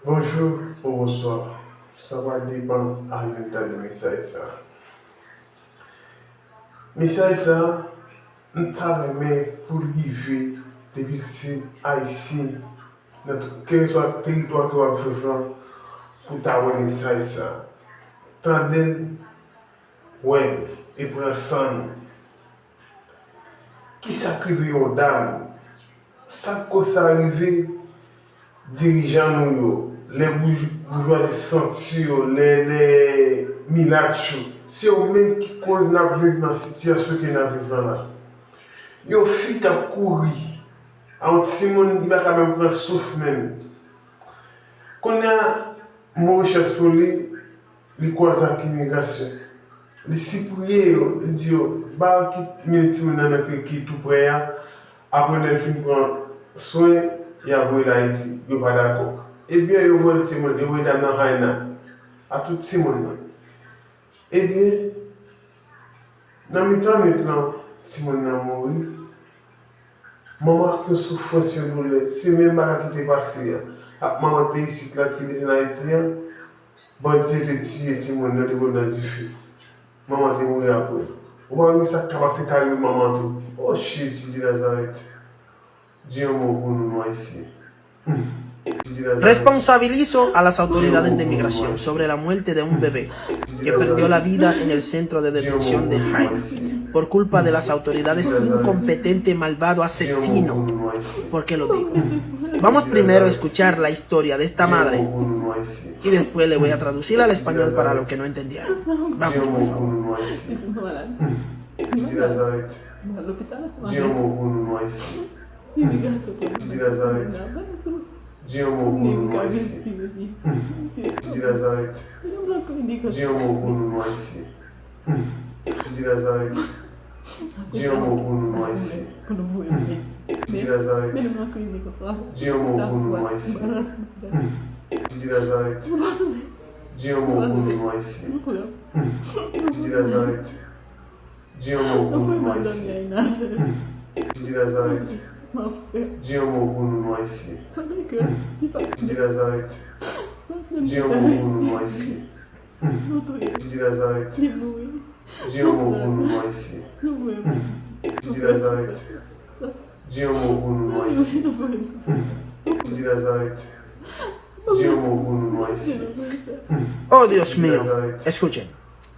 Bonjour ou bonsoir, ça va dépendre en même temps de message ça. Message ça, nous travaillons pour vivre depuis si Haïti, notre quel soit territoire que vous faites pour t'avoir message ça. Tandem, ouais, et pour ensemble. Qui sacrifie aux dames, ça cause arrivé, dirigeants nous, les bourgeoisis sentis, les milachos, c'est eux-mêmes qui causent la vie dans la situation que nous vivons là. Yo fi qui a couru, un petit monde qui va quand même prendre souffle même. Quand il y a mon recherche pour lui, il croise avec l'immigration. Les cypriens, ils disent, bah, qui milite dans le pays qui est tout près, après les filles prennent soin, et après l'Haïti, ils ne sont pas d'accord. Eh bien, ils voient le Timon, ils voient dans Raina, à tout Timon. Eh bien, dans le temps maintenant, Timon a mouru. Maman qui souffre sur nous, c'est même pas qui est passé. Maman est ici, qui est en Haïti, bon Dieu te tue, Timon, dans le feu. Maman est morte après. Ou bien, ça a passé carrément maman tout. Oh, Jésus de Nazareth. Dieu m'a pour ici. Responsabilizo a las autoridades de migración sobre la muerte de un bebé que perdió la vida en el centro de detención de Haina por culpa de las autoridades incompetente, malvado, asesino. ¿Por qué lo digo? Vamos primero a escuchar la historia de esta madre y después le voy a traducir al español para los que no entendieron. Vamos, por favor. Dieu m'a pour ici. De Nazareth. Dieu m'a pour ici. De Nazareth. Dieu m'a pour ici. De Nazareth. Dieu m'a pour ici. De Nazareth. Dieu m'a pour ici. De Nazareth. Dieu m'a pour ici. De Nazareth. Dieu m'a pour ici. De Nazareth. Dieu m'a pour ici. De Nazareth. Dieu m'a pour ici. De Nazareth. Dieu m'a pour ici. De Nazareth. Dieu m'a pour ici. Oh, Dios mío. Escuchen.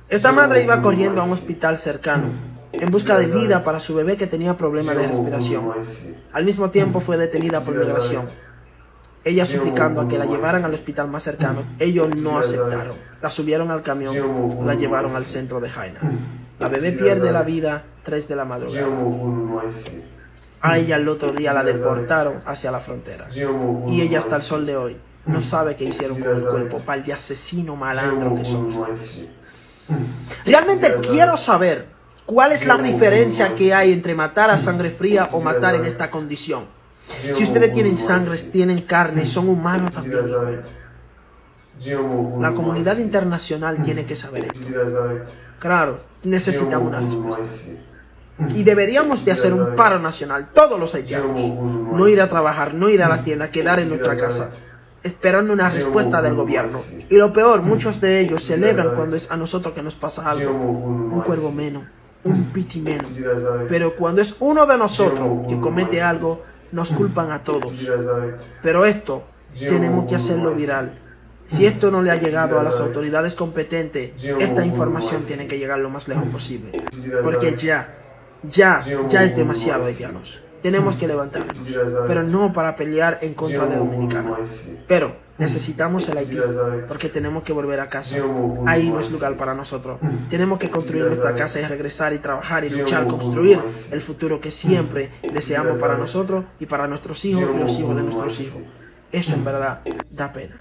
Esta madre iba corriendo a un hospital cercano en busca de vida para su bebé que tenía problemas de respiración. Al mismo tiempo fue detenida por migración. Ella suplicando a que la llevaran al hospital más cercano. Ellos no aceptaron. La subieron al camión, la llevaron al centro de Haina. La bebé pierde la vida 3 de la madrugada. A ella el otro día la deportaron hacia la frontera. Y ella hasta el sol de hoy no sabe qué hicieron con el cuerpo, par de asesino malandro que son ustedes. Realmente quiero saber ¿cuál es la diferencia que hay entre matar a sangre fría o matar en esta condición? Si ustedes tienen sangre, tienen carne, son humanos también. La comunidad internacional tiene que saber esto. Claro, necesitamos una respuesta. Y deberíamos de hacer un paro nacional, todos los haitianos. No ir a trabajar, no ir a las tiendas, quedar en nuestra casa, esperando una respuesta del gobierno. Y lo peor, muchos de ellos celebran cuando es a nosotros que nos pasa algo. Un cuervo menos, un piti menos. Pero cuando es uno de nosotros que comete algo, nos culpan a todos. Pero esto tenemos que hacerlo viral. Si esto no le ha llegado a las autoridades competentes, esta información tiene que llegar lo más lejos posible. Porque ya es demasiado, haitianos. Tenemos que levantarnos, pero no para pelear en contra de dominicanos. Pero necesitamos el Haití, porque tenemos que volver a casa. Ahí no es lugar para nosotros. Tenemos que construir nuestra casa y regresar y trabajar y luchar, construir el futuro que siempre deseamos para nosotros y para nuestros hijos y los hijos de nuestros hijos. Eso en verdad da pena.